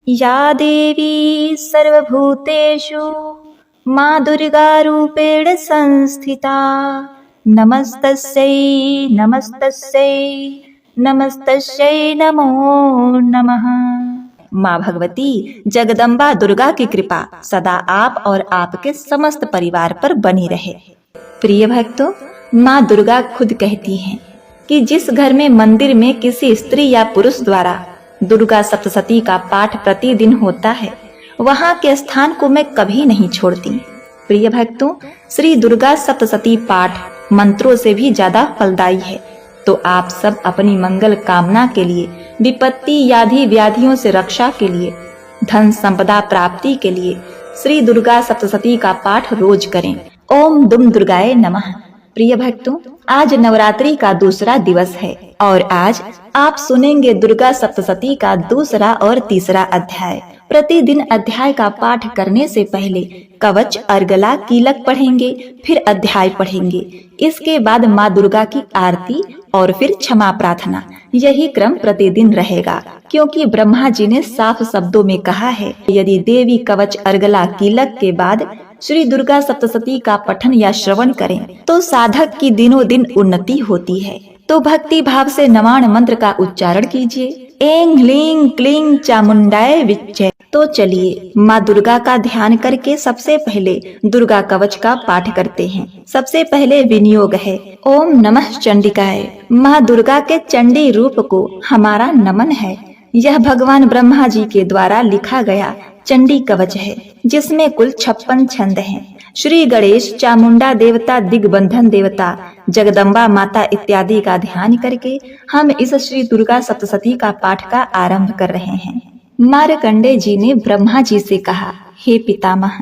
या देवी सर्वभूतेषु माँ दुर्गा रूपेण संस्थिता नमस्तस्यै नमस्तस्यै नमस्तस्यै नमो नमः। माँ भगवती जगदम्बा दुर्गा की कृपा सदा आप और आपके समस्त परिवार पर बनी रहे। प्रिय भक्तों, माँ दुर्गा खुद कहती हैं कि जिस घर में मंदिर में किसी स्त्री या पुरुष द्वारा दुर्गा सप्तशती का पाठ प्रतिदिन होता है, वहां के स्थान को मैं कभी नहीं छोड़ती। प्रिय भक्तों, श्री दुर्गा सप्तशती पाठ मंत्रों से भी ज्यादा फलदायी है। तो आप सब अपनी मंगल कामना के लिए, विपत्ति याधि व्याधियों से रक्षा के लिए, धन संपदा प्राप्ति के लिए श्री दुर्गा सप्तशती का पाठ रोज करें। ओम दुम दुर्गाए नमः। प्रिय भक्तों, आज नवरात्रि का दूसरा दिवस है और आज आप सुनेंगे दुर्गा सप्तशती का दूसरा और तीसरा अध्याय। प्रतिदिन अध्याय का पाठ करने से पहले कवच, अर्गला, कीलक पढ़ेंगे, फिर अध्याय पढ़ेंगे। इसके बाद माँ दुर्गा की आरती और फिर क्षमा प्रार्थना। यही क्रम प्रतिदिन रहेगा, क्योंकि ब्रह्मा जी ने साफ शब्दों में कहा है, यदि देवी कवच, अर्गला, कीलक के बाद श्री दुर्गा सप्तशती का पठन या श्रवण करें तो साधक की दिनों दिन उन्नति होती है। तो भक्ति भाव से नवाण मंत्र का उच्चारण कीजिए। एंग लींग क्लींग चामुंडाय विच्चे। तो चलिए माँ दुर्गा का ध्यान करके सबसे पहले दुर्गा कवच का पाठ करते हैं। सबसे पहले विनियोग है ओम नमः चंडिकाय। माँ दुर्गा के चंडी रूप को हमारा नमन है। यह भगवान ब्रह्मा जी के द्वारा लिखा गया चंडी कवच है, जिसमें कुल 56 छंद हैं। श्री गणेश, चामुंडा देवता, दिग्बंधन देवता, जगदम्बा माता इत्यादि का ध्यान करके हम इस श्री दुर्गा सप्तशती का पाठ का आरंभ कर रहे हैं। मार्कंडे जी ने ब्रह्मा जी से कहा, हे पितामह,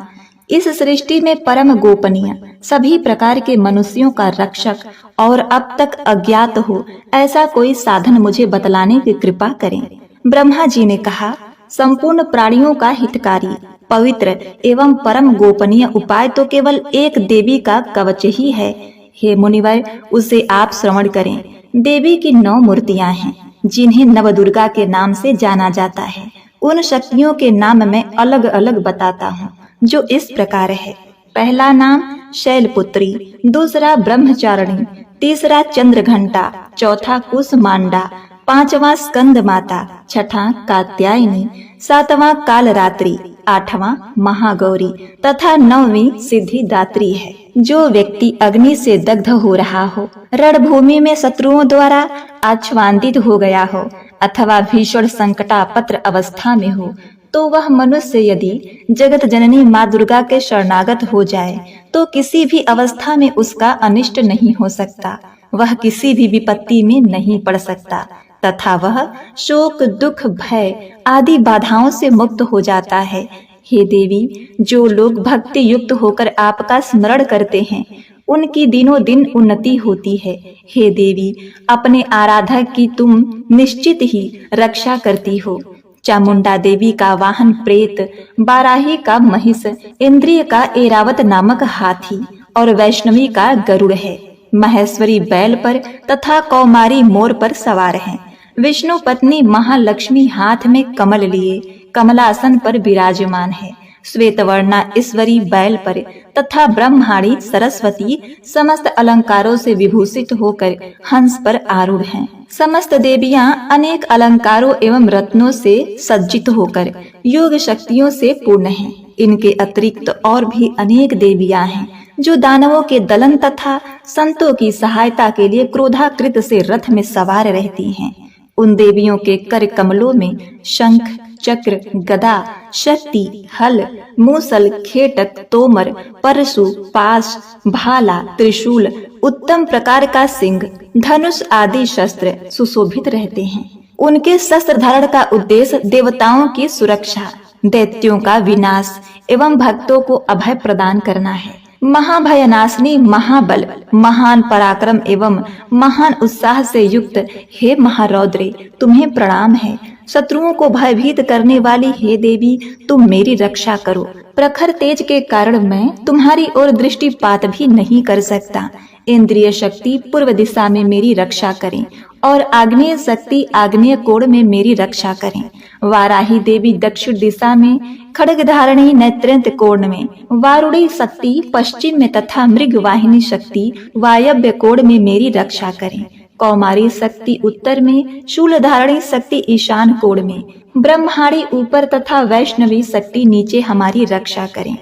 इस सृष्टि में परम गोपनीय, सभी प्रकार के मनुष्यों का रक्षक और अब तक अज्ञात हो ऐसा कोई साधन मुझे बतलाने की कृपा करें। ब्रह्मा जी ने कहा, संपूर्ण प्राणियों का हितकारी, पवित्र एवं परम गोपनीय उपाय तो केवल एक देवी का कवच ही है। हे मुनिवर, उसे आप श्रवण करें। देवी की 9 मूर्तियां हैं, जिन्हें नवदुर्गा के नाम से जाना जाता है। उन शक्तियों के नाम मैं अलग अलग बताता हूँ, जो इस प्रकार है। पहला नाम शैलपुत्री, दूसरा ब्रह्मचारिणी, तीसरा चंद्रघंटा, चौथा कुसमांडा, 5वां स्कंद माता, 6वां कात्यायनी, 7वां कालरात्रि, 8वां महागौरी तथा 9वीं सिद्धिदात्री है। जो व्यक्ति अग्नि से दग्ध हो रहा हो, रणभूमि में शत्रुओं द्वारा आच्छादित हो गया हो अथवा भीषण संकटापत्र अवस्था में हो, तो वह मनुष्य यदि जगत जननी माँ दुर्गा के शरणागत हो जाए तो किसी भी अवस्था में उसका अनिष्ट नहीं हो सकता। वह किसी भी विपत्ति में नहीं पड़ सकता तथा वह शोक, दुख, भय आदि बाधाओं से मुक्त हो जाता है। हे देवी, जो लोग भक्ति युक्त होकर आपका स्मरण करते हैं, उनकी दिनों दिन उन्नति होती है। हे देवी, अपने आराधक की तुम निश्चित ही रक्षा करती हो। चामुंडा देवी का वाहन प्रेत, बाराही का महिष, इंद्रिय का एरावत नामक हाथी और वैष्णवी का गरुड़ है। महेश्वरी बैल पर तथा कौमारी मोर पर सवार हैं। विष्णु पत्नी महालक्ष्मी हाथ में कमल लिए कमलासन पर विराजमान है। श्वेतवर्णा ईश्वरी बैल पर तथा ब्रह्माणी सरस्वती समस्त अलंकारों से विभूषित होकर हंस पर आरूढ़ हैं। समस्त देवियां अनेक अलंकारों एवं रत्नों से सज्जित होकर योग शक्तियों से पूर्ण हैं। इनके अतिरिक्त और भी अनेक देवियां हैं, जो दानवों के दलन तथा संतों की सहायता के लिए क्रोधाकृत से रथ में सवार रहती हैं। उन देवियों के कर कमलों में शंख, चक्र, गदा, शक्ति, हल, मूसल, खेटक, तोमर, परशु, पाश, भाला, त्रिशूल, उत्तम प्रकार का सिंह, धनुष आदि शस्त्र सुशोभित रहते हैं। उनके शस्त्र धारण का उद्देश्य देवताओं की सुरक्षा, दैत्यों का विनाश एवं भक्तों को अभय प्रदान करना है। महाभयनाशिनी, महाबल, महान पराक्रम एवं महान उत्साह से युक्त हे महारौद्रे, तुम्हें प्रणाम है। शत्रुओं को भयभीत करने वाली हे देवी, तुम मेरी रक्षा करो। प्रखर तेज के कारण मैं तुम्हारी ओर दृष्टिपात भी नहीं कर सकता। इंद्रिय शक्ति पूर्व दिशा में मेरी रक्षा करें और आग्नेय शक्ति आग्नेय कोण में मेरी रक्षा करें। वाराही देवी दक्षिण दिशा में, खड्ग धारणी नेत्रंत कोण में, वारुणी शक्ति पश्चिम में तथा मृगवाहिनी शक्ति वायव्य कोण में मेरी रक्षा करें। कौमारी शक्ति उत्तर में, शूल धारणी शक्ति ईशान कोण में, ब्रह्माणी ऊपर तथा वैष्णवी शक्ति नीचे हमारी रक्षा करें।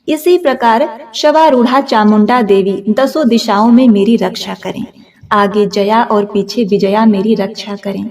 इसी प्रकार शवारूढ़ा चामुंडा देवी दसों दिशाओं में मेरी रक्षा करें। आगे जया और पीछे विजया मेरी रक्षा करें।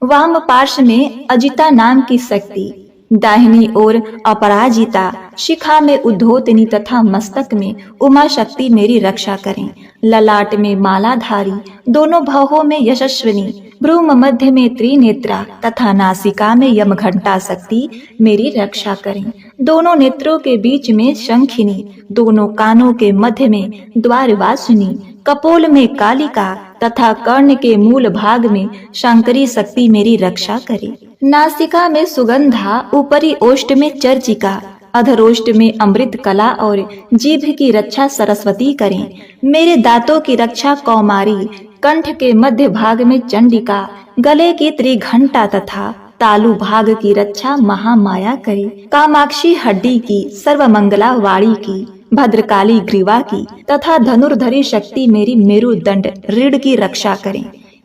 वाम पार्श्व में अजिता नाम की शक्ति, दाहिनी ओर अपराजिता, शिखा में उद्धोतनी तथा मस्तक में उमा शक्ति मेरी रक्षा करें। ललाट में मालाधारी, दोनों भवों में यशस्विनी, भ्रूम मध्य में त्रिनेत्रा तथा नासिका में यमघंटा शक्ति मेरी रक्षा करें। दोनों नेत्रों के बीच में शंखिनी, दोनों कानों के मध्य में द्वारवासिनी, कपोल में कालिका तथा कर्ण के मूल भाग में शंकरी शक्ति मेरी रक्षा करे। नासिका में सुगंधा, ऊपरी ओष्ठ में चर्चिका, अधरोष्ठ में अमृत कला और जीभ की रक्षा सरस्वती करें। मेरे दांतों की रक्षा कौमारी, कंठ के मध्य भाग में चंडिका, गले की त्रिघंटा तथा तालु भाग की रक्षा महामाया करे। कामाक्षी हड्डी की, सर्वमंगला वाणी की, भद्रकाली ग्रीवा की तथा धनुर्धरी शक्ति मेरी मेरुदंड रीढ़ की रक्षा करें।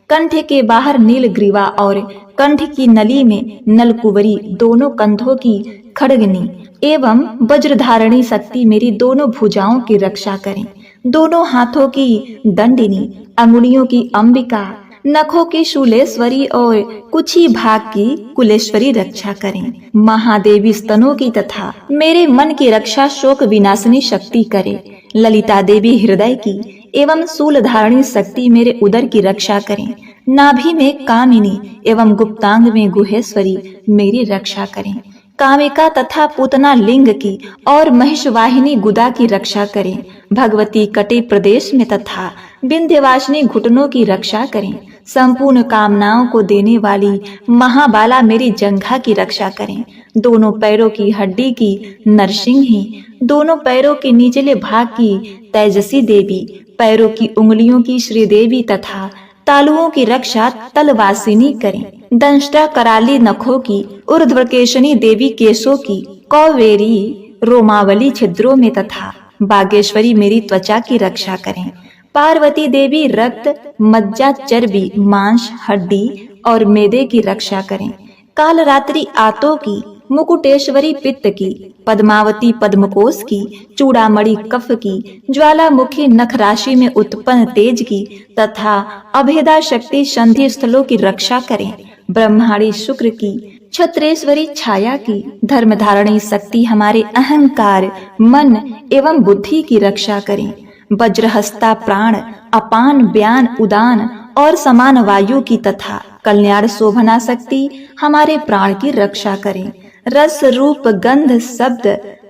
कंठ के बाहर नील ग्रीवा और कंठ की नली में नलकुवरी, दोनों कंधों की खड़गनी एवं वज्रधारणी शक्ति मेरी दोनों भुजाओं की रक्षा करें। दोनों हाथों की दंडिनी, अंगुलियों की अंबिका, नखों की शूलेश्वरी और कुछी भाग की कुलेश्वरी रक्षा करें। महादेवी स्तनों की तथा मेरे मन की रक्षा शोक विनाशनी शक्ति करे। ललिता देवी हृदय की एवं शूल धारणी शक्ति मेरे उदर की रक्षा करें। नाभि में कामिनी एवं गुप्तांग में गुहेश्वरी मेरी रक्षा करें। कामिका तथा पूतना लिंग की और महिषवाहिनी गुदा की रक्षा करें। भगवती कटे प्रदेश में तथा विंध्यवासिनी घुटनों की रक्षा करें। संपूर्ण कामनाओं को देने वाली महाबाला मेरी जंघा की रक्षा करें। दोनों पैरों की हड्डी की नरसिंही, दोनों पैरों के निचले भाग की तेजसी देवी, पैरों की उंगलियों की श्रीदेवी तथा तालुओं की रक्षा तलवासिनी करें। दंष्टा कराली नखों की, ऊर्ध्वकेशनी देवी केशों की, कौवेरी रोमावली छिद्रों में तथा बागेश्वरी मेरी त्वचा की रक्षा करें। पार्वती देवी रक्त, मज्जा, चर्बी, मांस, हड्डी और मेदे की रक्षा करें। कालरात्रि आतों की, मुकुटेश्वरी पित्त की, पद्मावती पद्मकोश की, चूड़ामणि कफ की, ज्वालामुखी नख राशि में उत्पन्न तेज की तथा अभेदा शक्ति संधि स्थलों की रक्षा करें। ब्रह्माणी शुक्र की, छत्रेश्वरी छाया की, धर्मधारणी शक्ति हमारे अहंकार, मन एवं बुद्धि की रक्षा करें। वज्रहस्ता प्राण, अपान, व्यान, उदान और समान वायु की तथा कल्याण शोभना शक्ति हमारे प्राण की रक्षा करें। रस रूप गंध शब्द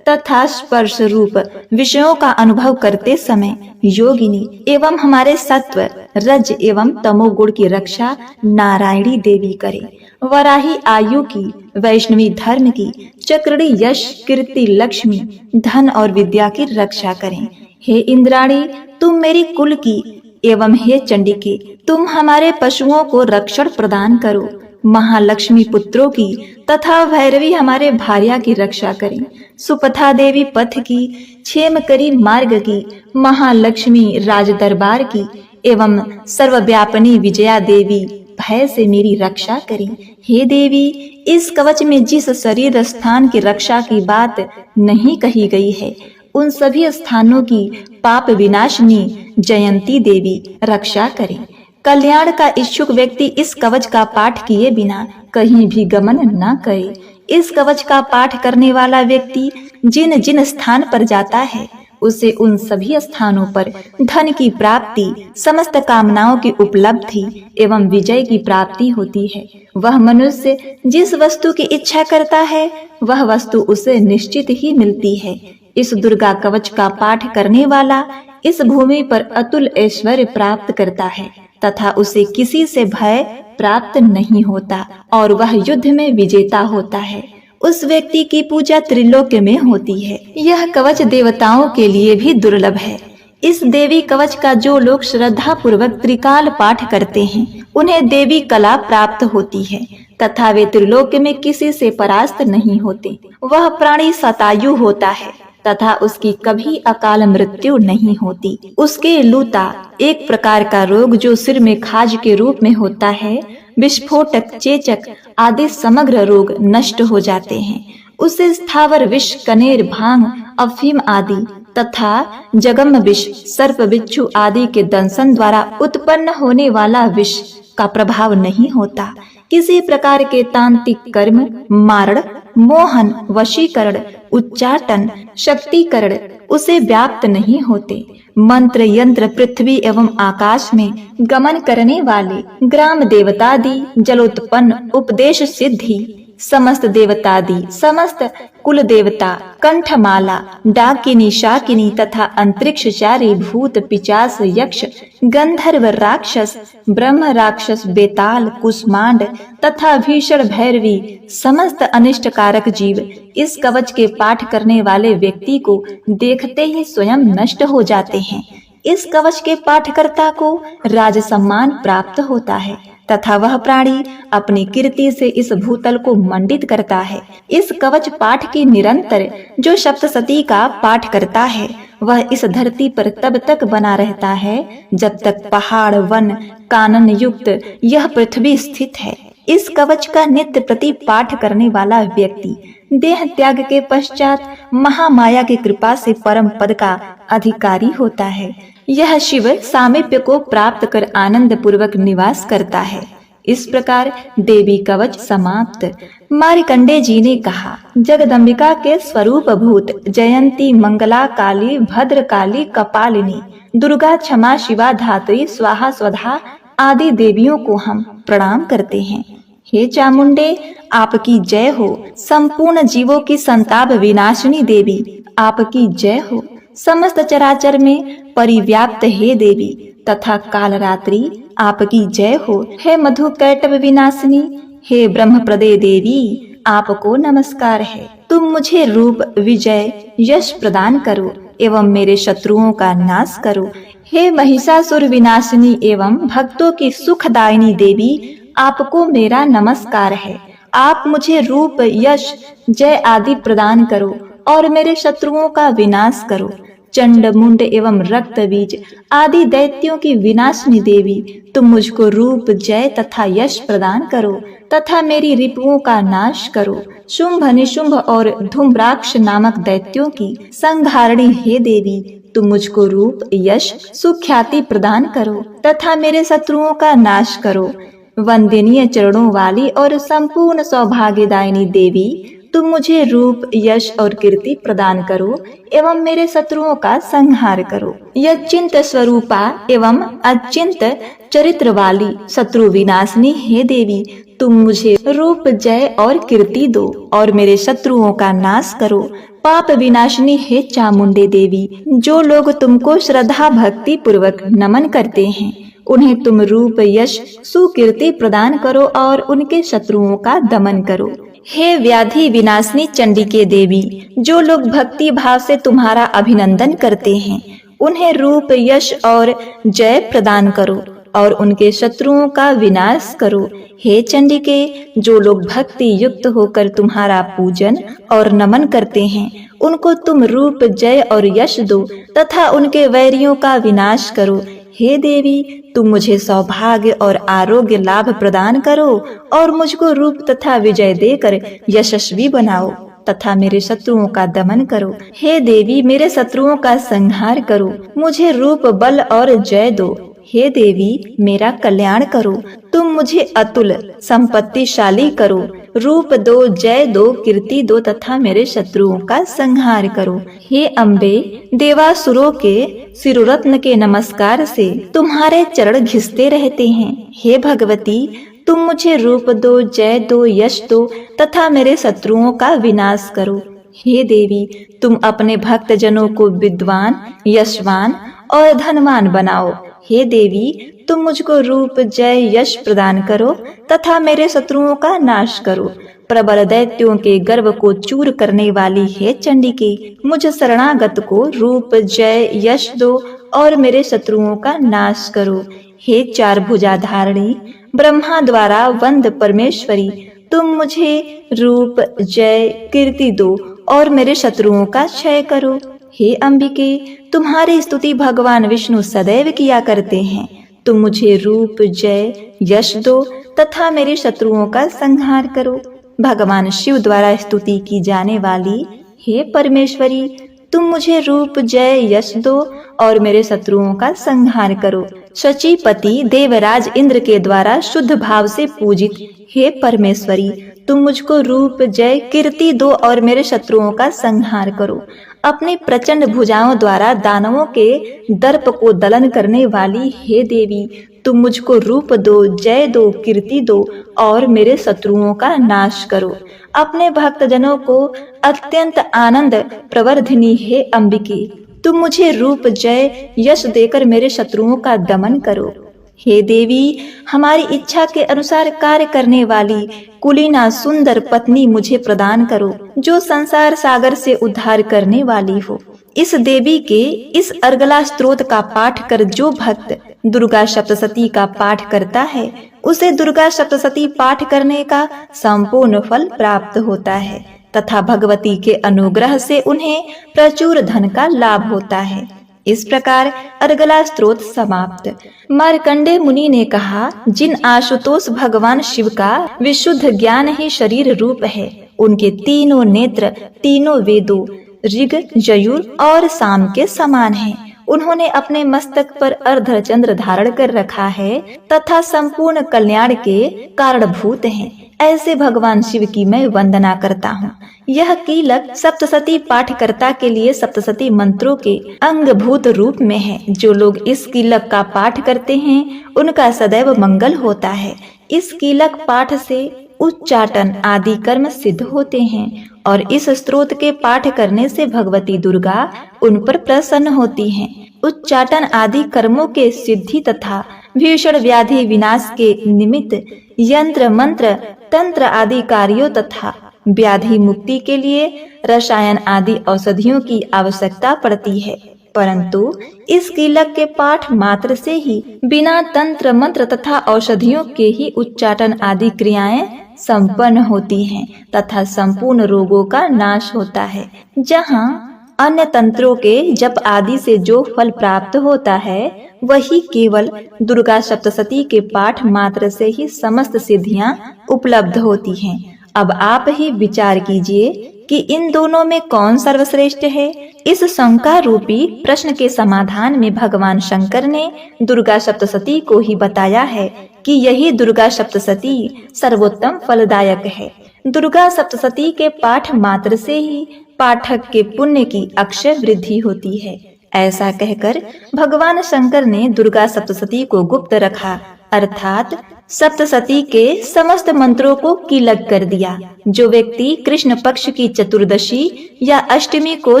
तथा स्पर्श रूप विषयों का अनुभव करते समय योगिनी एवं हमारे सत्व, रज एवं तमोगुण की रक्षा नारायणी देवी करे। वराही आयु की, वैष्णवी धर्म की, चक्रणी यश, कीर्ति, लक्ष्मी, धन और विद्या की रक्षा करें। हे इंद्राणी, तुम मेरी कुल की एवं हे चंडिके, तुम हमारे पशुओं को रक्षण प्रदान करो। महालक्ष्मी पुत्रों की तथा भैरवी हमारे भार्या की रक्षा करें। सुपथा देवी पथ की, क्षेमकरी मार्ग की, महालक्ष्मी राज दरबार की एवं सर्वव्यापिनी विजया देवी भय से मेरी रक्षा करें। हे देवी, इस कवच में जिस शरीर स्थान की रक्षा की बात नहीं कही गई है, उन सभी स्थानों की पाप विनाशिनी जयंती देवी रक्षा करें। कल्याण का इच्छुक व्यक्ति इस कवच का पाठ किए बिना कहीं भी गमन न करे। इस कवच का पाठ करने वाला व्यक्ति जिन जिन स्थान पर जाता है, उसे उन सभी स्थानों पर धन की प्राप्ति, समस्त कामनाओं की उपलब्धि एवं विजय की प्राप्ति होती है। वह मनुष्य जिस वस्तु की इच्छा करता है, वह वस्तु उसे निश्चित ही मिलती है। इस दुर्गा कवच का पाठ करने वाला इस भूमि पर अतुल ऐश्वर्य प्राप्त करता है तथा उसे किसी से भय प्राप्त नहीं होता और वह युद्ध में विजेता होता है। उस व्यक्ति की पूजा त्रिलोक्य में होती है। यह कवच देवताओं के लिए भी दुर्लभ है। इस देवी कवच का जो लोग श्रद्धा पूर्वक त्रिकाल पाठ करते हैं उन्हें देवी कला प्राप्त होती है तथा वे त्रिलोक्य में किसी से परास्त नहीं होते। वह प्राणी शतायु होता है तथा उसकी कभी अकाल मृत्यु नहीं होती। उसके लूता एक प्रकार का रोग जो सिर में खाज के रूप में होता है, विस्फोटक, चेचक आदि समग्र रोग नष्ट हो जाते हैं। उसे स्थावर विष, कनेर, भांग, अफीम आदि तथा जगम विष, सर्प, बिच्छू आदि के दंशन द्वारा उत्पन्न होने वाला विष का प्रभाव नहीं होता। किसी प्रकार के तांत्रिक कर्म, मारण, मोहन, वशीकरण, उच्चाटन, शक्तिकरण उसे व्याप्त नहीं होते। मंत्र, यंत्र, पृथ्वी एवं आकाश में गमन करने वाले ग्राम देवतादि, जलोत्पन्न, उपदेश सिद्धि, समस्त देवतादि, समस्त कुल देवता, कंठमाला, डाकिनी, शाकिनी तथा अंतरिक्षचारी, भूत, पिचास, यक्ष, गंधर्व, राक्षस, ब्रह्म राक्षस, बेताल, कुष्मांड तथा भीषण भैरवी, समस्त अनिष्टकारक जीव इस कवच के पाठ करने वाले व्यक्ति को देखते ही स्वयं नष्ट हो जाते हैं। इस कवच के पाठकर्ता को राज सम्मान प्राप्त होता है तथा वह प्राणी अपनी कीर्ति से इस भूतल को मंडित करता है। इस कवच पाठ की निरंतर जो सप्तशती का पाठ करता है वह इस धरती पर तब तक बना रहता है जब तक पहाड़, वन, कानन युक्त यह पृथ्वी स्थित है। इस कवच का नित्य प्रति पाठ करने वाला व्यक्ति देह त्याग के पश्चात महामाया की कृपा से परम पद का अधिकारी होता है। यह शिव सामीप्य को प्राप्त कर आनंद पूर्वक निवास करता है। इस प्रकार देवी कवच समाप्त। मार्कंडेय जी ने कहा, जगदम्बिका के स्वरूप भूत जयंती, मंगला, काली, भद्र काली, कपालिनी, दुर्गा, क्षमा, शिवा, धात्री, स्वाहा, स्वधा आदि देवियों को हम प्रणाम करते हैं। हे चामुंडे, आपकी जय हो। संपूर्ण जीवों की संताप विनाशिनी देवी, आपकी जय हो। समस्त चराचर में परिव्याप्त हे देवी तथा कालरात्रि, आपकी जय हो। हे मधु कैटभ विनाशिनी, हे ब्रह्मप्रदे देवी, आपको नमस्कार है। तुम मुझे रूप, विजय, यश प्रदान करो एवं मेरे शत्रुओं का नाश करो। हे महिषासुर विनाशिनी एवं भक्तों की सुखदायिनी देवी, आपको मेरा नमस्कार है। आप मुझे रूप, यश, जय आदि प्रदान करो और मेरे शत्रुओं का विनाश करो। चंड, मुंड एवं रक्त बीज आदि दैत्यों की विनाशिनी देवी, तुम मुझको रूप, जय तथा यश प्रदान करो तथा मेरी रिपुओं का नाश करो। शुंभ, निशुंभ और धूम्राक्ष नामक दैत्यों की संहारिणी हे देवी, तुम मुझको रूप, यश, सुख्याति प्रदान करो तथा मेरे शत्रुओं का नाश करो। वंदनीय चरणों वाली और संपूर्ण सौभाग्यदायिनी देवी, तुम मुझे रूप, यश और कीर्ति प्रदान करो एवं मेरे शत्रुओं का संहार करो। यचिंत स्वरूपा एवं अचिंत चरित्र वाली शत्रु विनाशिनी हे देवी, तुम मुझे रूप, जय और कीर्ति दो और मेरे शत्रुओं का नाश करो। पाप विनाशिनी हे चामुंडे देवी, जो लोग तुमको श्रद्धा भक्ति पूर्वक नमन करते हैं उन्हें तुम रूप, यश, सुकीर्ति प्रदान करो और उनके शत्रुओं का दमन करो। हे व्याधि विनाशिनी चंडिके देवी, जो लोग भक्ति भाव से तुम्हारा अभिनंदन करते हैं उन्हें रूप, यश और जय प्रदान करो और उनके शत्रुओं का विनाश करो। हे चंडिके, जो लोग भक्ति युक्त होकर तुम्हारा पूजन और नमन करते हैं उनको तुम रूप, जय और यश दो तथा उनके वैरियों का विनाश करो। हे देवी, तुम मुझे सौभाग्य और आरोग्य लाभ प्रदान करो और मुझको रूप तथा विजय देकर यशस्वी बनाओ तथा मेरे शत्रुओं का दमन करो। हे देवी, मेरे शत्रुओं का संहार करो, मुझे रूप, बल और जय दो। हे देवी, मेरा कल्याण करो, तुम मुझे अतुल संपत्तिशाली करो, रूप दो, जय दो, कीर्ति दो तथा मेरे शत्रुओं का संहार करो। हे अम्बे, देवासुरों के शिरोरत्न के नमस्कार से तुम्हारे चरण घिसते रहते हैं। हे भगवती, तुम मुझे रूप दो, जय दो, यश दो तथा मेरे शत्रुओं का विनाश करो। हे देवी, तुम अपने भक्त जनों को विद्वान, यशवान और धनवान बनाओ। हे देवी, तुम मुझको रूप, जय, यश प्रदान करो तथा मेरे शत्रुओं का नाश करो। प्रबल दैत्यों के गर्व को चूर करने वाली हे चंडिके, मुझ शरणागत को रूप, जय, यश दो और मेरे शत्रुओं का नाश करो। हे चार भुजा धारणी, ब्रह्मा द्वारा वंद परमेश्वरी, तुम मुझे रूप, जय, कीर्ति दो और मेरे शत्रुओं का क्षय करो। हे अंबिके, तुम्हारी स्तुति भगवान विष्णु सदैव किया करते हैं। तुम मुझे रूप, जय, यश दो तथा मेरे शत्रुओं का संहार करो। भगवान शिव द्वारा स्तुति की जाने वाली हे परमेश्वरी, तुम मुझे रूप, जय, यश दो और मेरे शत्रुओं का संहार करो। शचीपति देवराज इंद्र के द्वारा शुद्ध भाव से पूजित हे परमेश्वरी, तुम मुझको रूप, जय, कीर्ति दो और मेरे शत्रुओं का संहार करो। अपनी प्रचंड भुजाओं द्वारा दानवों के दर्प को दलन करने वाली हे देवी, तुम मुझको रूप दो, जय दो, कीर्ति दो और मेरे शत्रुओं का नाश करो। अपने भक्तजनों को अत्यंत आनंद प्रवर्धिनी हे अंबिके, तुम मुझे रूप, जय, यश देकर मेरे शत्रुओं का दमन करो। हे देवी, हमारी इच्छा के अनुसार कार्य करने वाली कुलीना सुंदर पत्नी मुझे प्रदान करो, जो संसार सागर से उद्धार करने वाली हो। इस देवी के इस अर्गला स्तोत्र का पाठ कर जो भक्त दुर्गा सप्तशती का पाठ करता है, उसे दुर्गा सप्तशती पाठ करने का संपूर्ण फल प्राप्त होता है तथा भगवती के अनुग्रह से उन्हें प्रचुर धन का लाभ होता है। इस प्रकार अर्गला स्तोत्र समाप्त। मार्कंडे मुनि ने कहा, जिन आशुतोष भगवान शिव का विशुद्ध ज्ञान ही शरीर रूप है, उनके तीनों नेत्र तीनों वेदों ऋग, यजुर और साम के समान हैं। उन्होंने अपने मस्तक पर अर्धचंद्र धारण कर रखा है तथा संपूर्ण कल्याण के कारणभूत हैं। ऐसे भगवान शिव की मैं वंदना करता हूँ। यह कीलक सप्तशती पाठकर्ता के लिए सप्तशती मंत्रों के अंगभूत रूप में है। जो लोग इस कीलक का पाठ करते हैं, उनका सदैव मंगल होता है। इस कीलक पाठ से उच्चाटन आदि कर्म सिद्ध होते हैं और इस स्तोत्र के पाठ करने से भगवती दुर्गा उन पर प्रसन्न होती हैं। उच्चाटन आदि कर्मों के सिद्धि तथा भीषण व्याधि विनाश के निमित्त यंत्र, मंत्र, तंत्र आदि कार्यों तथा व्याधि मुक्ति के लिए रसायन आदि औषधियों की आवश्यकता पड़ती है, परंतु इस कीलक के पाठ मात्र से ही बिना तंत्र, मंत्र तथा औषधियों के ही उच्चाटन आदि क्रियाएं संपन्न होती हैं तथा संपूर्ण रोगों का नाश होता है। जहाँ अन्य तंत्रों के जप आदि से जो फल प्राप्त होता है, वही केवल दुर्गा सप्तशती के पाठ मात्र से ही समस्त सिद्धियां उपलब्ध होती हैं। अब आप ही विचार कीजिए कि इन दोनों में कौन सर्वश्रेष्ठ है। इस शंका रूपी प्रश्न के समाधान में भगवान शंकर ने दुर्गा सप्तशती को ही बताया है कि यही दुर्गा सप्तशती सर्वोत्तम फलदायक है। दुर्गा सप्तशती के पाठ मात्र से ही पाठक के पुण्य की अक्षय वृद्धि होती है। ऐसा कहकर भगवान शंकर ने दुर्गा सप्तशती को गुप्त रखा, अर्थात सप्तशती के समस्त मंत्रों को कीलक कर दिया। जो व्यक्ति कृष्ण पक्ष की चतुर्दशी या अष्टमी को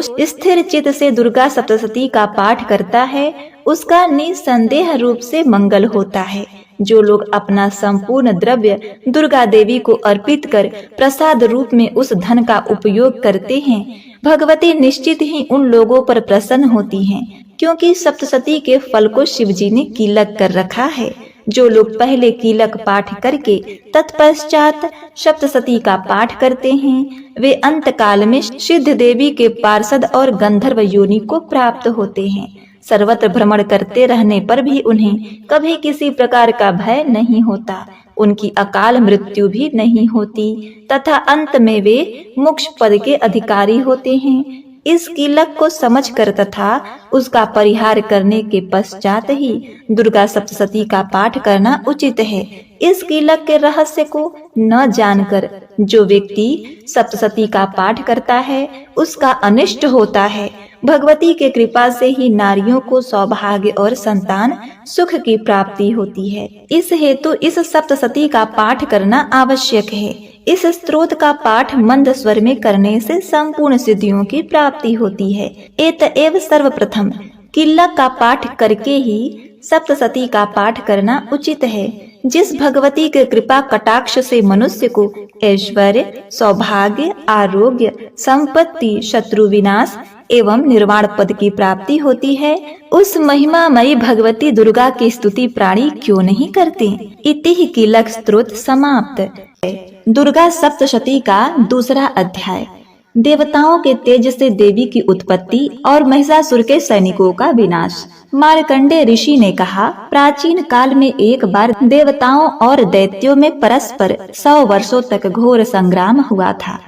स्थिर चित्त से दुर्गा सप्तशती का पाठ करता है, उसका निसंदेह रूप से मंगल होता है। जो लोग अपना संपूर्ण द्रव्य दुर्गा देवी को अर्पित कर प्रसाद रूप में उस धन का उपयोग करते हैं, भगवती निश्चित ही उन लोगों पर प्रसन्न होती हैं, क्योंकि सप्तशती के फल को शिवजी ने कीलक कर रखा है। जो लोग पहले कीलक पाठ करके तत्पश्चात सप्तशती का पाठ करते हैं, वे अंत काल में सिद्ध देवी के पार्षद और गंधर्व योनि को प्राप्त होते हैं। सर्वत्र भ्रमण करते रहने पर भी उन्हें कभी किसी प्रकार का भय नहीं होता, उनकी अकाल मृत्यु भी नहीं होती तथा अंत में वे मोक्ष पद के अधिकारी होते हैं। इस कीलक को समझकर तथा उसका परिहार करने के पश्चात ही दुर्गा सप्तशती का पाठ करना उचित है। इस कीलक के रहस्य को न जानकर जो व्यक्ति सप्तशती का पाठ करता है, उसका अनिष्ट होता है। भगवती के कृपा से ही नारियों को सौभाग्य और संतान सुख की प्राप्ति होती है। इस हेतु इस सप्तशती का पाठ करना आवश्यक है। इस स्तोत्र का पाठ मंद स्वर में करने से संपूर्ण सिद्धियों की प्राप्ति होती है। एतएव सर्वप्रथम किल्लक का पाठ करके ही सप्तशती का पाठ करना उचित है। जिस भगवती के कृपा कटाक्ष से मनुष्य को ऐश्वर्य, सौभाग्य, आरोग्य, संपत्ति, शत्रु विनाश एवं निर्वाण पद की प्राप्ति होती है, उस महिमामयी भगवती दुर्गा की स्तुति प्राणी क्यों नहीं करते। इति ही किल्लक स्तोत्र समाप्त है। दुर्गा सप्तशती का दूसरा अध्याय। देवताओं के तेज से देवी की उत्पत्ति और महिषासुर के सैनिकों का विनाश। मार्कंडेय ऋषि ने कहा, प्राचीन काल में एक बार देवताओं और दैत्यों में परस्पर 100 वर्षों तक घोर संग्राम हुआ था।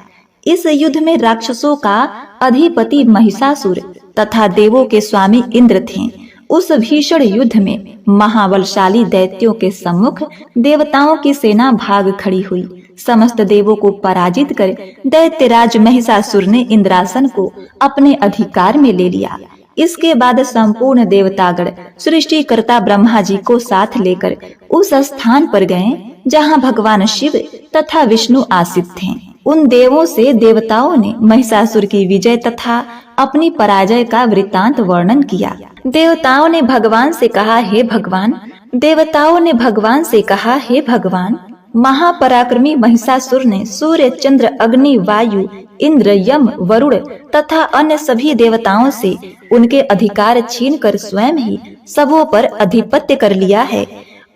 इस युद्ध में राक्षसों का अधिपति महिषासुर तथा देवों के स्वामी इंद्र थे। उस भीषण युद्ध में महाबलशाली दैत्यों के सम्मुख देवताओं की सेना भाग खड़ी हुई। समस्त देवों को पराजित कर दैत्यराज महिषासुर ने इंद्रासन को अपने अधिकार में ले लिया। इसके बाद संपूर्ण देवतागण सृष्टिकर्ता ब्रह्मा जी को साथ लेकर उस स्थान पर गए जहां भगवान शिव तथा विष्णु आसीन थे। उन देवों से देवताओं ने महिषासुर की विजय तथा अपनी पराजय का वृत्तांत वर्णन किया। देवताओं ने भगवान से कहा, हे भगवान, महापराक्रमी महिषासुर ने सूर्य, चंद्र, अग्नि, वायु, इंद्र, यम, वरुण तथा अन्य सभी देवताओं से उनके अधिकार छीनकर स्वयं ही सबों पर अधिपत्य कर लिया है।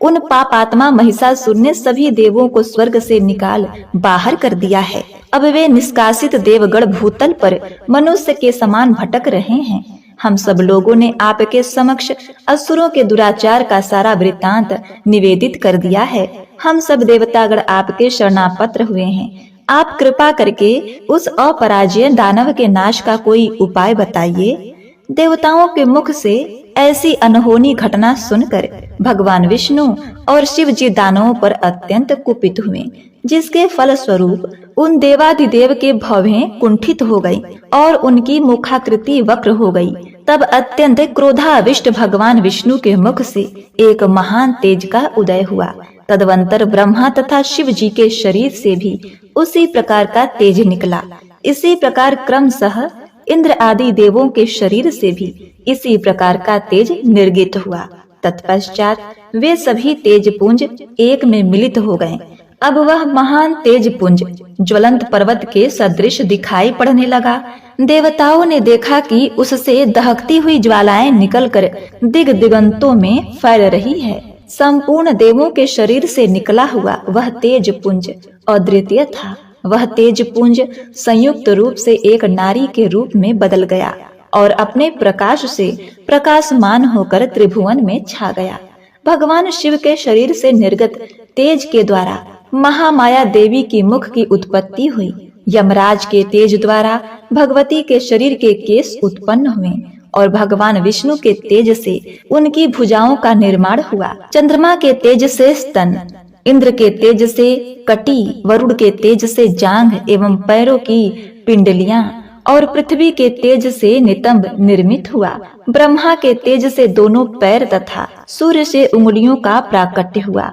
उन पापात्मा महिषासुर ने सभी देवों को स्वर्ग से निकाल बाहर कर दिया है। अब वे निष्कासित देवगण भूतल पर मनुष्य के समान भटक रहे हैं। हम सब लोगों ने आपके समक्ष असुरों के दुराचार का सारा वृत्तांत निवेदित कर दिया है। हम सब देवतागण आपके शरणापत्र हुए हैं। आप कृपा करके उस अपराजय दानव के नाश का कोई उपाय बताइए। देवताओं के मुख से ऐसी अनहोनी घटना सुनकर भगवान विष्णु और शिव जी दानवों पर अत्यंत कुपित हुए, जिसके फल स्वरूप उन देवाधिदेव के भवें कुंठित हो गई और उनकी मुखाकृति वक्र हो गई। तब अत्यंत क्रोधाविष्ट भगवान विष्णु के मुख से एक महान तेज का उदय हुआ। तदवंतर ब्रह्मा तथा शिव जी के शरीर से भी उसी प्रकार का तेज निकला। इसी प्रकार क्रमशः इंद्र आदि देवों के शरीर से भी इसी प्रकार का तेज निर्गित हुआ। तत्पश्चात वे सभी तेज पुंज एक में मिलित हो गए। अब वह महान तेज पुंज ज्वलंत पर्वत के सदृश दिखाई पड़ने लगा। देवताओं ने देखा कि उससे दहकती हुई ज्वालाएं निकलकर दिग दिगंतों में फैल रही है। संपूर्ण देवों के शरीर से निकला हुआ वह तेज पुंज अद्वितीय था। वह तेज पुंज संयुक्त रूप से एक नारी के रूप में बदल गया और अपने प्रकाश से प्रकाशमान होकर त्रिभुवन में छा गया। भगवान शिव के शरीर से निर्गत तेज के द्वारा महामाया देवी की मुख की उत्पत्ति हुई। यमराज के तेज द्वारा भगवती के शरीर के केश उत्पन्न हुए और भगवान विष्णु के तेज से उनकी भुजाओं का निर्माण हुआ। चंद्रमा के तेज से स्तन, इंद्र के तेज से कटी, वरुण के तेज से जांघ एवं पैरों की पिंडलियां और पृथ्वी के तेज से नितंब निर्मित हुआ। ब्रह्मा के तेज से दोनों पैर तथा सूर्य से उंगलियों का प्राकट्य हुआ।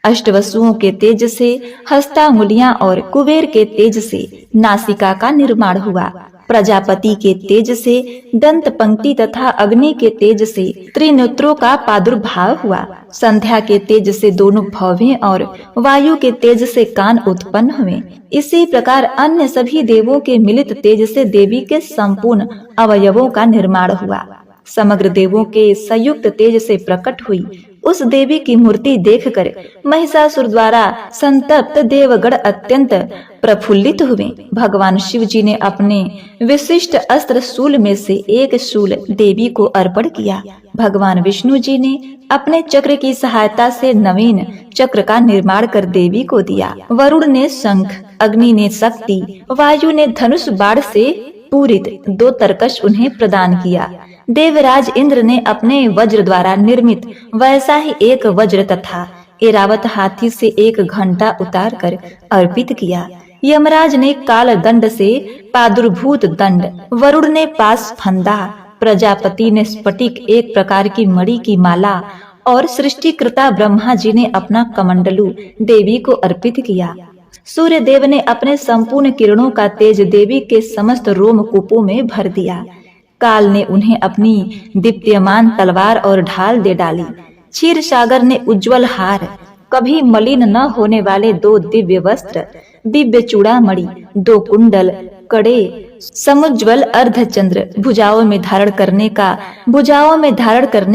अष्टवसुओं के तेज से हस्तांगुलियां और कुबेर के तेज से नासिका का निर्माण हुआ। प्रजापति के तेज से दंत पंक्ति तथा अग्नि के तेज से त्रिनेत्रों का प्रादुर्भाव हुआ। संध्या के तेज से दोनों भौवें और वायु के तेज से कान उत्पन्न हुए। इसी प्रकार अन्य सभी देवों के मिलित तेज से देवी के संपूर्ण अवयवों का निर्माण हुआ। समग्र देवों के संयुक्त तेज से प्रकट हुई उस देवी की मूर्ति देखकर महिषासुर द्वारा संतप्त देवगण अत्यंत प्रफुल्लित हुए। भगवान शिव जी ने अपने विशिष्ट अस्त्र शूल में से एक शूल देवी को अर्पण किया। भगवान विष्णु जी ने अपने चक्र की सहायता से नवीन चक्र का निर्माण कर देवी को दिया। वरुण ने शंख, अग्नि ने शक्ति, वायु ने धनुष बाण से पूरित 2 तरकश उन्हें प्रदान किया। देवराज इंद्र ने अपने वज्र द्वारा निर्मित वैसा ही एक वज्र तथा एरावत हाथी से एक घंटा उतार कर अर्पित किया। यमराज ने काल दंड से प्रादुर्भूत दंड, वरुण ने पास फंदा, प्रजापति ने स्फटिक एक प्रकार की मणि की माला और सृष्टिकर्ता ब्रह्मा जी ने अपना कमंडलू देवी को अर्पित किया। सूर्य देव ने अपने संपूर्ण किरणों का तेज देवी के समस्त रोमकूपों में भर दिया। काल ने उन्हें अपनी दीप्यमान तलवार और ढाल दे डाली। क्षीर सागर ने उज्जवल हार, कभी मलिन न होने वाले 2 दिव्य वस्त्र, दिव्य चूड़ामणि, 2 कुंडल, कड़े, समुज्वल अर्धचंद्र, भुजाओं में धारण करने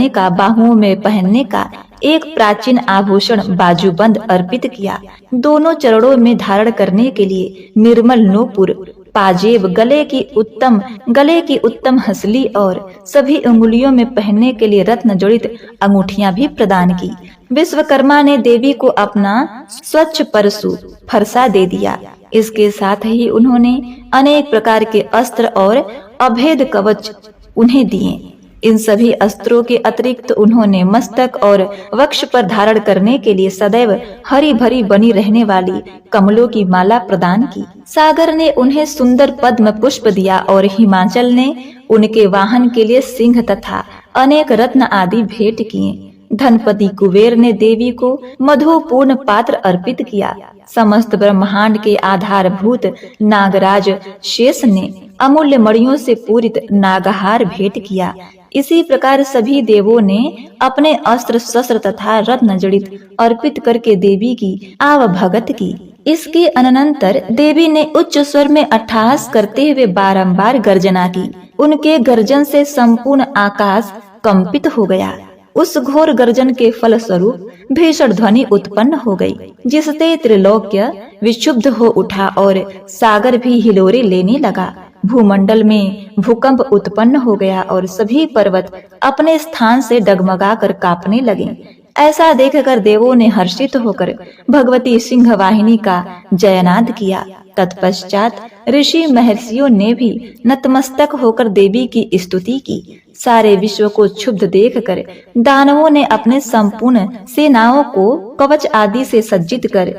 का, बाहुओं में पहनने का एक प्राचीन आभूषण बाजूबंद अर्पित किया। दोनों चरणों में धारण करने के लिए निर्मल नूपुर, पाजेब, गले की उत्तम हंसली और सभी अंगुलियों में पहनने के लिए रत्न जड़ित अंगूठियां भी प्रदान की। विश्वकर्मा ने देवी को अपना स्वच्छ परशु फरसा दे दिया। इसके साथ ही उन्होंने अनेक प्रकार के अस्त्र और अभेद कवच उन्हें दिए। इन सभी अस्त्रों के अतिरिक्त उन्होंने मस्तक और वक्ष पर धारण करने के लिए सदैव हरी भरी बनी रहने वाली कमलों की माला प्रदान की। सागर ने उन्हें सुंदर पद्म पुष्प दिया और हिमाचल ने उनके वाहन के लिए सिंह तथा अनेक रत्न आदि भेंट किए। धनपति कुबेर ने देवी को मधुपूर्ण पात्र अर्पित किया। समस्त ब्रह्मांड के आधारभूत नागराज शेष ने अमूल्य मणियों से पूरित नागहार भेंट किया। इसी प्रकार सभी देवों ने अपने अस्त्र शस्त्र तथा रत्न जड़ित अर्पित करके देवी की आवभगत की। इसके अनंतर देवी ने उच्च स्वर में अट्टहास करते हुए बारंबार गर्जना की। उनके गर्जन से संपूर्ण आकाश कंपित हो गया। उस घोर गर्जन के फलस्वरूप भीषण ध्वनि उत्पन्न हो गई, जिससे त्रिलोक्य विक्षुब्ध हो उठा और सागर भी हिलोरे लेने लगा। भूमंडल में भूकंप उत्पन्न हो गया और सभी पर्वत अपने स्थान से डगमगा कर कांपने लगे। ऐसा देखकर देवों ने हर्षित होकर भगवती सिंह वाहिनी का जयनाद किया। तत्पश्चात ऋषि महर्षियों ने भी नतमस्तक होकर देवी की स्तुति की। सारे विश्व को क्षुब्ध देखकर दानवों ने अपने संपूर्ण सेनाओं को कवच आदि से सज्जित कर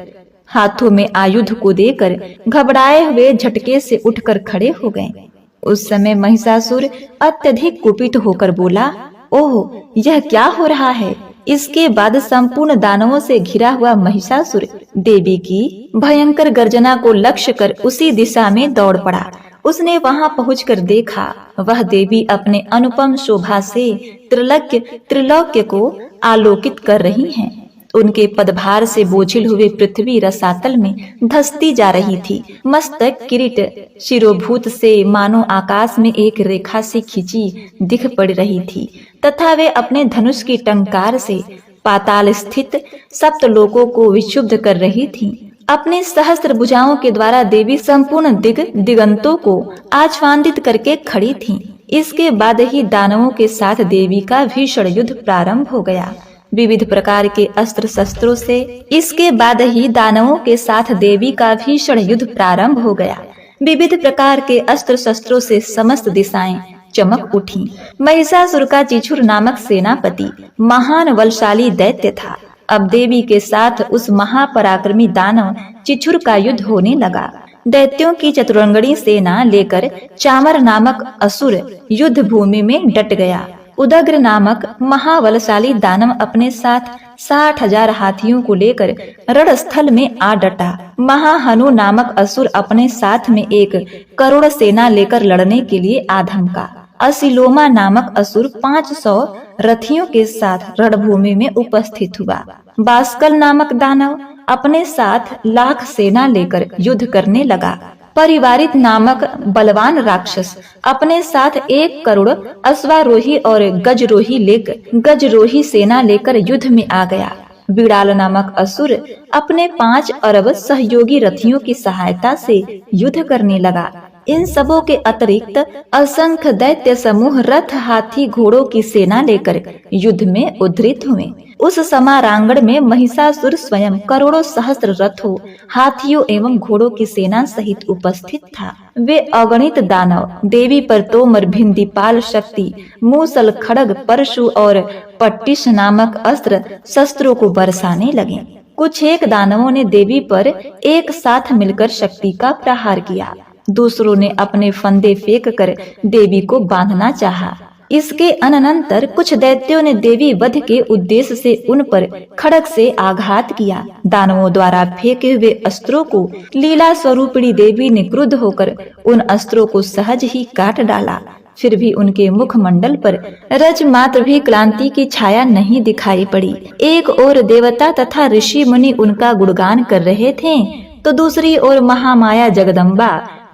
हाथों में आयुध को देकर घबराए हुए झटके से उठकर खड़े हो गए। उस समय महिषासुर अत्यधिक कुपित होकर बोला, ओह, यह क्या हो रहा है? इसके बाद संपूर्ण दानवों से घिरा हुआ महिषासुर देवी की भयंकर गर्जना को लक्ष्य कर उसी दिशा में दौड़ पड़ा। उसने वहां पहुंचकर देखा, वह देवी अपने अनुपम शोभा से त्रिलोक्य को आलोकित कर रही हैं। उनके पदभार से बोझिल हुए पृथ्वी रसातल में धंसती जा रही थी। मस्तक किरीट शिरोभूत से मानो आकाश में एक रेखा से खींची दिख पड़ रही थी तथा वे अपने धनुष की टंकार से पाताल स्थित सप्तलोकों को विक्षुब्ध कर रही थी। अपने सहस्त्र भुजाओं के द्वारा देवी संपूर्ण दिगंतों को आच्छादित करके खड़ी थी। इसके बाद ही दानवों के साथ देवी का भीषण युद्ध प्रारंभ हो गया। विविध प्रकार के अस्त्र शस्त्रों से इसके बाद ही दानवों के साथ देवी का भीषण युद्ध प्रारंभ हो गया। विविध प्रकार के अस्त्र शस्त्रों से समस्त दिशाएं चमक उठी। महिषासुर का चिछुर नामक सेनापति महान बलशाली दैत्य था। अब देवी के साथ उस महापराक्रमी दानव चिछुर का युद्ध होने लगा। दैत्यों की चतुरंगणी सेना लेकर चामर नामक असुर युद्ध भूमि में डट गया। उदग्र नामक महाबलशाली दानव अपने साथ 60,000 हाथियों को लेकर रणस्थल में आ डटा। महाहनु नामक असुर अपने साथ में 1 करोड़ सेना लेकर लड़ने के लिए आ धमका। असिलोमा नामक असुर 500 रथियों के साथ रणभूमि में उपस्थित हुआ। बास्कल नामक दानव अपने साथ लाख सेना लेकर युद्ध करने लगा। परिवारित नामक बलवान राक्षस अपने साथ 1 करोड़ अश्वारोही और गजरोही सेना लेकर युद्ध में आ गया। बिड़ाल नामक असुर अपने 5 अरब सहयोगी रथियों की सहायता से युद्ध करने लगा। इन सबों के अतिरिक्त असंख्य दैत्य समूह रथ, हाथी, घोड़ों की सेना लेकर युद्ध में उद्धृत हुए। उस समारांगण में महिषासुर स्वयं करोड़ों सहस्त्र रथों, हाथियों एवं घोड़ों की सेना सहित उपस्थित था। वे अगणित दानव देवी पर तोमर, भिंदीपाल, शक्ति, मूसल, खड़ग, परशु और पट्टिश नामक अस्त्र शस्त्रों को बरसाने लगे। कुछ एक दानवों ने देवी पर एक साथ मिलकर शक्ति का प्रहार किया। दूसरों ने अपने फंदे फेंक कर देवी को बांधना चाहा। इसके अनंतर कुछ दैत्यों ने देवी वध के उद्देश्य से उन पर खड़ग से आघात किया। दानवों द्वारा फेंके हुए अस्त्रों को लीला स्वरूपिणी देवी ने क्रुद्ध होकर उन अस्त्रों को सहज ही काट डाला। फिर भी उनके मुखमंडल पर रज मात्र भी क्लांति की छाया नहीं दिखाई पड़ी। एक ओर देवता तथा ऋषि मुनि उनका गुणगान कर रहे थे, तो दूसरी ओर महामाया जगदम्बा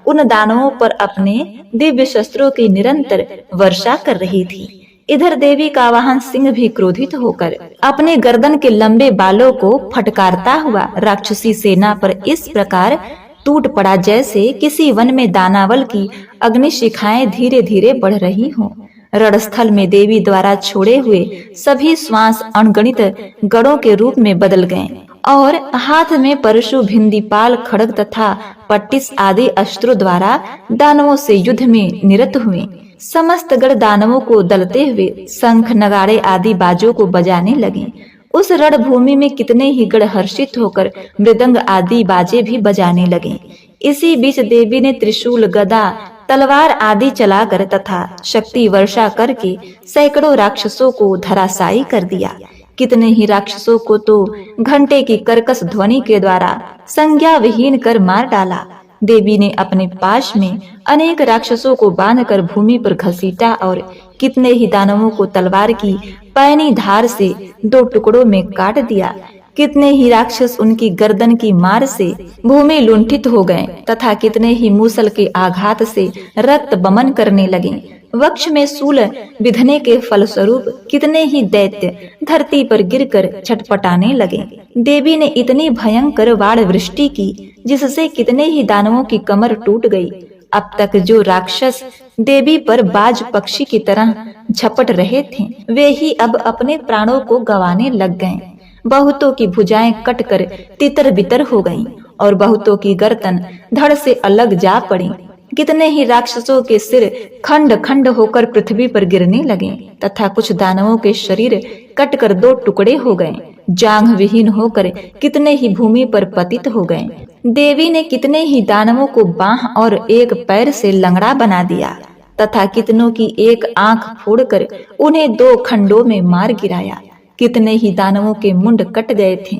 उन दानवों पर अपने दिव्य शस्त्रों की निरंतर वर्षा कर रही थी। इधर देवी का वाहन सिंह भी क्रोधित होकर अपने गर्दन के लंबे बालों को फटकारता हुआ राक्षसी सेना पर इस प्रकार टूट पड़ा जैसे किसी वन में दानावल की अग्निशिखाएं धीरे धीरे बढ़ रही हों। रणस्थल में देवी द्वारा छोड़े हुए सभी श्वास अनगणित गणों के रूप में बदल गए और हाथ में परशु, भिंदीपाल, खड्ग तथा पट्टिस आदि अस्त्रों द्वारा दानवों से युद्ध में निरत हुए। समस्त गण दानवों को दलते हुए शंख, नगाड़े आदि बाजों को बजाने लगे। उस रणभूमि में कितने ही गण हर्षित होकर मृदंग आदि बाजे भी बजाने लगे। इसी बीच देवी ने त्रिशूल, गदा, तलवार आदि चलाकर तथा शक्ति वर्षा करके सैकड़ों राक्षसों को धराशायी कर दिया। कितने ही राक्षसों को तो घंटे की कर्कश ध्वनि के द्वारा संज्ञा विहीन कर मार डाला। देवी ने अपने पाश में अनेक राक्षसों को बांधकर भूमि पर घसीटा और कितने ही दानवों को तलवार की पैनी धार से 2 टुकड़ों में काट दिया। कितने ही राक्षस उनकी गर्दन की मार से भूमि लुंठित हो गए तथा कितने ही मूसल के आघात से रक्त बमन करने लगे। वक्ष में शूल विधने के फलस्वरूप कितने ही दैत्य धरती पर गिरकर छटपटाने लगे। देवी ने इतनी भयंकर बाण वृष्टि की जिससे कितने ही दानवों की कमर टूट गई। अब तक जो राक्षस देवी पर बाज पक्षी की तरह झपट रहे थे, वे ही अब अपने प्राणों को गंवाने लग गए। बहुतों की भुजाएं कटकर तितर बितर हो गईं और बहुतों की गर्दन धड़ से अलग जा पड़ी। कितने ही राक्षसों के सिर खंड खंड होकर पृथ्वी पर गिरने लगे तथा कुछ दानवों के शरीर कटकर 2 टुकड़े हो गए। जांघ विहीन होकर कितने ही भूमि पर पतित हो गए। देवी ने कितने ही दानवों को बांह और एक पैर से लंगड़ा बना दिया तथा कितनों की एक आंख फोड़कर उन्हें 2 खंडों में मार गिराया। कितने ही दानवों के मुंड कट गए थे,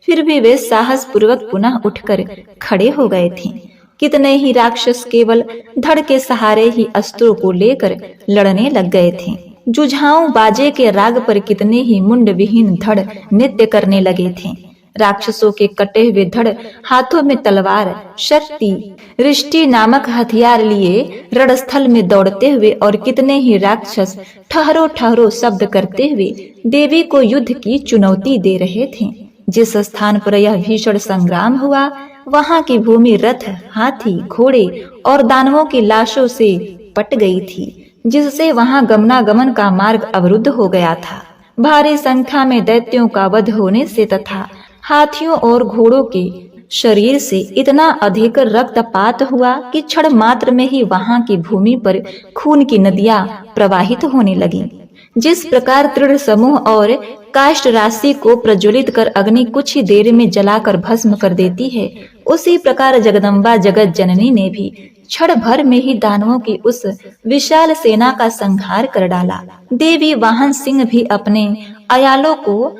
फिर भी वे साहस पूर्वक पुनः उठकर खड़े हो गए थे। कितने ही राक्षस केवल धड़ के सहारे ही अस्त्रों को लेकर लड़ने लग गए थे। जुझाऊ बाजे के राग पर कितने ही मुंड विहीन धड़ नृत्य करने लगे थे। राक्षसों के कटे हुए धड़ हाथों में तलवार, शक्ति, रिष्टि नामक हथियार लिए रणस्थल में दौड़ते हुए और कितने ही राक्षस ठहरो ठहरो शब्द करते हुए देवी को युद्ध की चुनौती दे रहे थे। जिस स्थान पर यह भीषण संग्राम हुआ, वहां की भूमि रथ, हाथी, घोड़े और दानवों की लाशों से पट गई थी, जिससे वहां गमनागमन का मार्ग अवरुद्ध हो गया था। भारी संख्या में दैत्यों का वध होने से तथा हाथियों और घोड़ों के शरीर से इतना अधिक रक्तपात हुआ कि क्षण मात्र में ही वहां की भूमि पर खून की नदियां प्रवाहित होने लगीं। जिस प्रकार तृण समूह और काष्ठ राशि को प्रज्वलित कर अग्नि कुछ ही देर में जलाकर भस्म कर देती है, उसी प्रकार जगदम्बा जगत जननी ने भी क्षण भर में ही दानवों की उस विशाल सेना का संहार कर डाला। देवी वाहन सिंह भी अपने अयालों को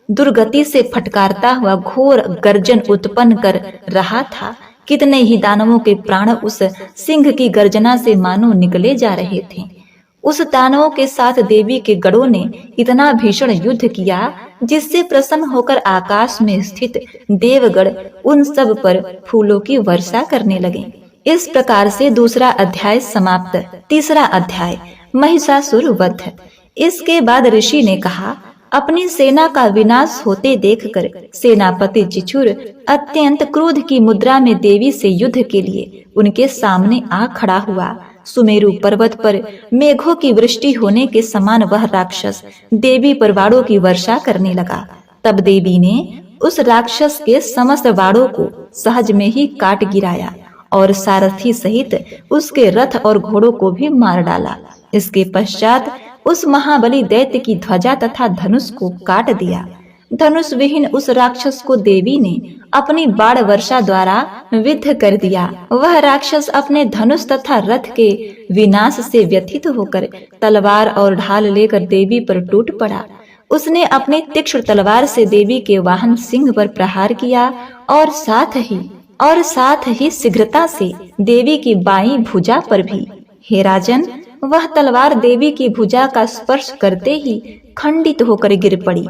दुर्गति से फटकारता हुआ घोर गर्जन उत्पन्न कर रहा था। कितने ही दानवों के प्राण उस सिंह की गर्जना से मानो निकले जा रहे थे। उस दानवों के साथ देवी के गणों ने इतना भीषण युद्ध किया जिससे प्रसन्न होकर आकाश में स्थित देवगण उन सब पर फूलों की वर्षा करने लगे। इस प्रकार से दूसरा अध्याय समाप्त। तीसरा अध्याय महिषासुर वध। इसके बाद ऋषि ने कहा, अपनी सेना का विनाश होते देखकर सेनापति चिचुर अत्यंत क्रोध की मुद्रा में देवी से युद्ध के लिए उनके सामने आ खड़ा हुआ। सुमेरु पर्वत पर मेघों की वृष्टि होने के समान वह राक्षस देवी पर वाड़ों की वर्षा करने लगा। तब देवी ने उस राक्षस के समस्त वाड़ों को सहज में ही काट गिराया और सारथी सहित उसके रथ और घोड़ों को भी मार डाला। इसके पश्चात उस महाबली दैत्य की ध्वजा तथा धनुष को काट दिया। धनुष विहीन उस राक्षस को देवी ने अपनी बाण वर्षा द्वारा विद्ध कर दिया। वह राक्षस अपने धनुष तथा रथ के विनाश से व्यथित होकर तलवार और ढाल लेकर देवी पर टूट पड़ा। उसने अपनी तीक्ष्ण तलवार से देवी के वाहन सिंह पर प्रहार किया और साथ ही शीघ्रता से देवी की बाईं भुजा पर भी। हे राजन, वह तलवार देवी की भुजा का स्पर्श करते ही खंडित होकर गिर पड़ी।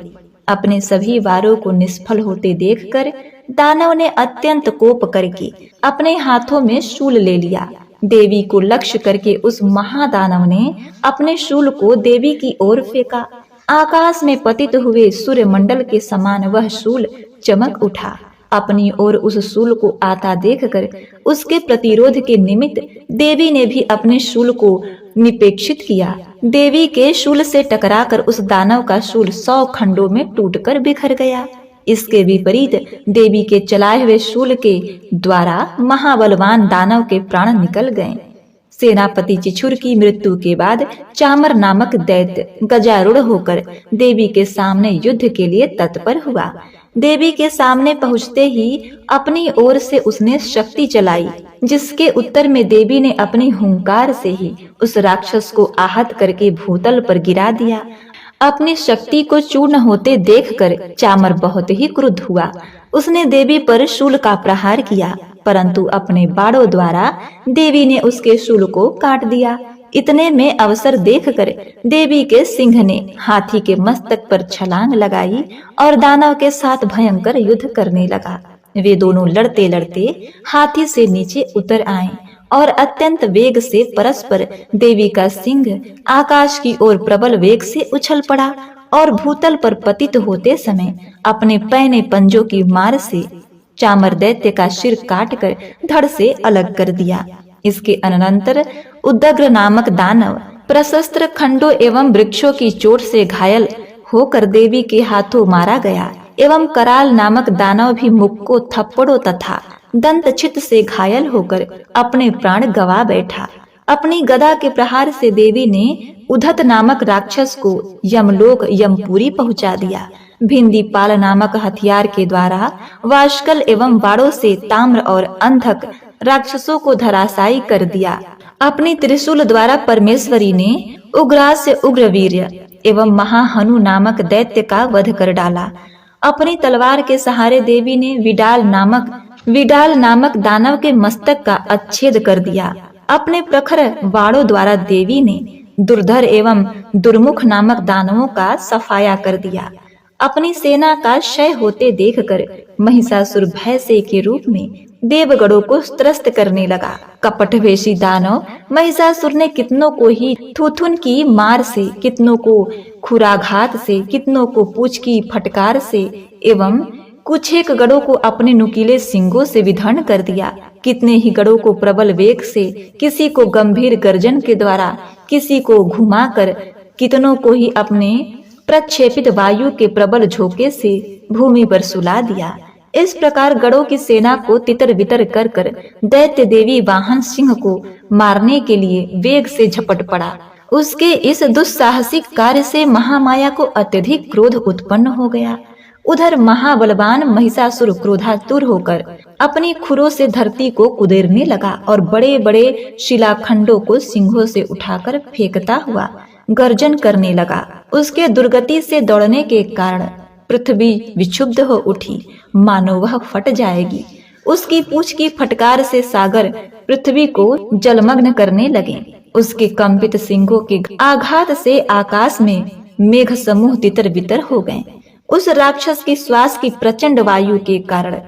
अपने सभी वारों को निष्फल होते देखकर दानव ने अत्यंत कोप करके अपने हाथों में शूल ले लिया। देवी को लक्ष्य करके उस महादानव ने अपने शूल को देवी की ओर फेंका। आकाश में पतित हुए सूर्यमंडल के समान वह शूल चमक उठा। अपनी ओर उस शूल को आता देखकर उसके प्रतिरोध के निमित्त देवी ने भी अपने शूल को निपेक्षित किया। देवी के शूल से टकराकर उस दानव का शूल 100 खंडों में टूटकर बिखर गया। इसके विपरीत देवी के चलाए हुए शूल के द्वारा महाबलवान दानव के प्राण निकल गए। सेनापति चिछुर की मृत्यु के बाद चामर नामक दैत्य गजारूढ़ होकर देवी के सामने युद्ध के लिए तत्पर हुआ। देवी के सामने पहुंचते ही अपनी ओर से उसने शक्ति चलाई, जिसके उत्तर में देवी ने अपनी हुंकार से ही उस राक्षस को आहत करके भूतल पर गिरा दिया। अपनी शक्ति को चूर्ण होते देखकर चामर बहुत ही क्रुद्ध हुआ। उसने देवी पर शूल का प्रहार किया, परंतु अपने बाणों द्वारा देवी ने उसके शूल को काट दिया। इतने में अवसर देखकर देवी के सिंह ने हाथी के मस्तक पर छलांग लगाई और दानव के साथ भयंकर युद्ध करने लगा। वे दोनों लड़ते लड़ते हाथी से नीचे उतर आए और अत्यंत वेग से परस्पर देवी का सिंह आकाश की ओर प्रबल वेग से उछल पड़ा और भूतल पर पतित होते समय अपने पैने पंजों की मार से चामर दैत्य का सिर काटकर धड़ से अलग कर दिया। इसके अनंतर उदग्र नामक दानव प्रशस्त्र खंडों एवं वृक्षों की चोट से घायल होकर देवी के हाथों मारा गया एवं कराल नामक दानव भी मुक्कों थप्पड़ों तथा दंत छित से घायल होकर अपने प्राण गवा बैठा। अपनी गदा के प्रहार से देवी ने उद्धत नामक राक्षस को यमलोक यमपुरी पहुंचा दिया। भिंदी पाल नामक हथियार के द्वारा वाष्कल एवं बाड़ों से ताम्र और अंधक राक्षसों को धराशायी कर दिया। अपनी त्रिशूल द्वारा परमेश्वरी ने उग्रास्य उग्रवीर्य एवं महाहनु नामक दैत्य का वध कर डाला। अपनी तलवार के सहारे देवी ने विडाल नामक दानव के मस्तक का अच्छेद कर दिया। अपने प्रखर बाणों द्वारा देवी ने दुर्धर एवं दुर्मुख नामक दानवों का सफाया कर दिया। अपनी सेना का क्षय होते देखकर महिषासुर भय से के रूप में देवगणों को त्रस्त करने लगा। कपटवेशी दानव महिषासुर ने कितनों को ही थूथुन की मार से, कितनों को खुराघात से, कितनों को पूंछ की फटकार से एवं कुछ एक गणों को अपने नुकीले सिंगों से विधर्ण कर दिया। कितने ही गणों को प्रबल वेग से, किसी को गंभीर गर्जन के द्वारा, किसी को घुमाकर, कितनों को ही अपने प्रक्षेपित वायु के प्रबल झोंके से भूमि पर सुला दिया। इस प्रकार गणों की सेना को तितर बितर कर कर दैत्य देवी वाहन सिंह को मारने के लिए वेग से झपट पड़ा। उसके इस दुस्साहसिक कार्य से महामाया को अत्यधिक क्रोध उत्पन्न हो गया। उधर महाबलवान महिषासुर क्रोधातुर होकर अपनी खुरों से धरती को कुदेरने लगा और बड़े बड़े शिलाखंडों को सिंहों से उठाकर फेंकता हुआ गर्जन करने लगा। उसके दुर्गति से दौड़ने के कारण पृथ्वी विक्षुब्ध हो उठी, मानो वह फट जाएगी। उसकी पूंछ की फटकार से सागर पृथ्वी को जलमग्न करने लगे। उसके कंपित सिंगों के आघात से आकाश में मेघ समूह तितर बितर हो गए। उस राक्षस की श्वास की प्रचंड वायु के कारण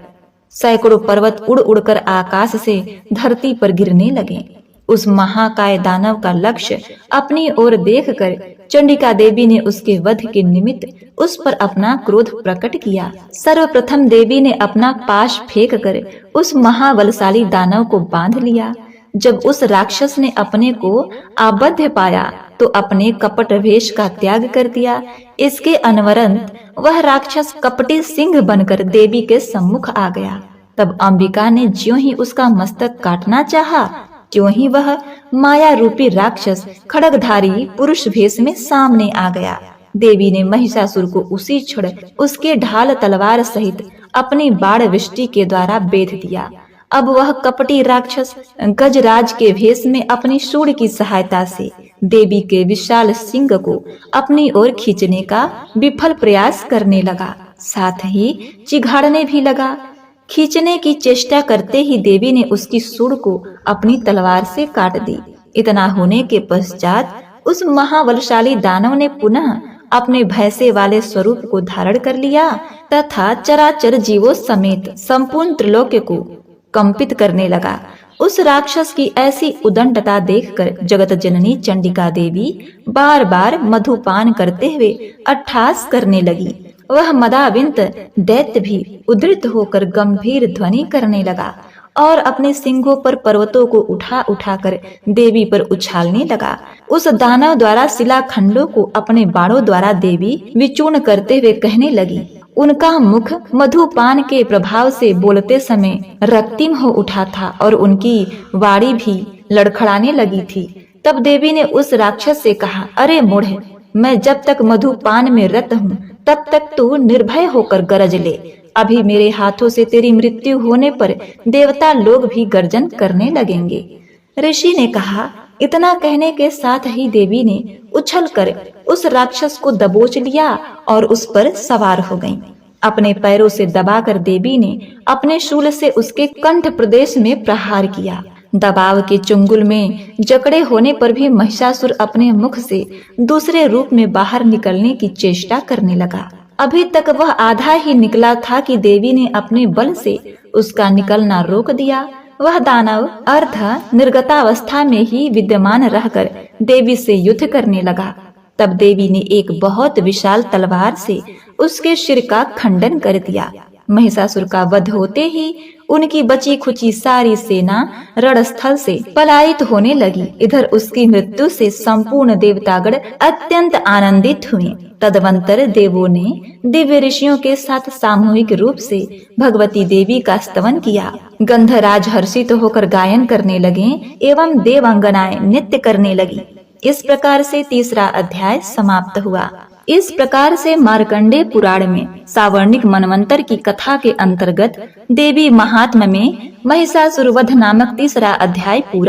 सैकड़ों पर्वत उड़ उड़कर आकाश से धरती पर गिरने लगे। उस महाकाय दानव का लक्ष्य अपनी ओर देखकर चंडिका देवी ने उसके वध के निमित्त उस पर अपना क्रोध प्रकट किया। सर्वप्रथम देवी ने अपना पाश फेंक कर उस महाबलशाली दानव को बांध लिया। जब उस राक्षस ने अपने को आबद्ध पाया तो अपने कपट वेश का त्याग कर दिया। इसके अनवरत वह राक्षस कपटी सिंह बनकर देवी के सम्मुख आ गया। तब अंबिका ने ज्यों ही उसका मस्तक काटना चाहा, त्यों ही वह माया रूपी राक्षस खड्गधारी पुरुष भेष में सामने आ गया। देवी ने महिषासुर को उसी क्षण उसके ढाल तलवार सहित अपनी बाण वृष्टि के द्वारा बेध दिया। अब वह कपटी राक्षस गजराज के भेष में अपनी शूल की सहायता से देवी के विशाल सिंह को अपनी ओर खींचने का विफल प्रयास करने लगा, साथ ही चिघाड़ने भी लगा। खींचने की चेष्टा करते ही देवी ने उसकी सूंड को अपनी तलवार से काट दी। इतना होने के पश्चात उस महाबलशाली दानव ने पुनः अपने भैंसे वाले स्वरूप को धारण कर लिया तथा चराचर जीवों समेत संपूर्ण त्रिलोक्य को कंपित करने लगा। उस राक्षस की ऐसी उदंडता देखकर जगत जननी चंडिका देवी बार बार मधुपान करते हुए अट्टहास करने लगी। वह मदाविंत दैत्य भी उद्धृत होकर गंभीर ध्वनि करने लगा और अपने सिंगों पर पर्वतों को उठा उठाकर देवी पर उछालने लगा। उस दानव द्वारा शिलाखंडों को अपने बाणों द्वारा देवी विचूर्ण करते हुए कहने लगी। उनका मुख मधुपान के प्रभाव से बोलते समय रक्तिम हो उठा था और उनकी वाणी भी लड़खड़ाने लगी थी। तब देवी ने उस राक्षस से कहा, अरे मूढ़, मैं जब तक मधुपान में रत हूँ तब तक तू निर्भय होकर गरज ले। अभी मेरे हाथों से तेरी मृत्यु होने पर देवता लोग भी गर्जन करने लगेंगे। ऋषि ने कहा। इतना कहने के साथ ही देवी ने उछलकर उस राक्षस को दबोच लिया और उस पर सवार हो गईं। अपने पैरों से दबाकर देवी ने अपने शूल से उसके कंठ प्रदेश में प्रहार किया। दबाव के चुंगल में जकड़े होने पर भी महिषासुर अपने मुख से दूसरे रूप में बाहर निकलने की चेष्टा करने लगा। अभी तक वह आधा ही निकला था कि देवी ने अपने बल से उसका निकलना रोक दिया। वह दानव अर्ध निर्गतावस्था में ही विद्यमान रहकर देवी से युद्ध करने लगा। तब देवी ने एक बहुत विशाल तलवार से उसके सिर का खंडन कर दिया। महिषासुर का वध होते ही उनकी बची खुची सारी सेना रणस्थल से पलायित होने लगी। इधर उसकी मृत्यु से संपूर्ण देवतागण अत्यंत आनंदित हुए। तदवंतर देवों ने दिव्य ऋषियों के साथ सामूहिक रूप से भगवती देवी का स्तवन किया। गंधराज हर्षित होकर गायन करने लगे एवं देवांगनाएं नृत्य करने लगी। इस प्रकार से तीसरा अध्याय समाप्त हुआ। इस प्रकार से मार्कंडेय पुराण में सावर्णिक मनवंतर की कथा के अंतर्गत देवी महात्म्य में महिषासुर वध नामक तीसरा अध्याय पूरा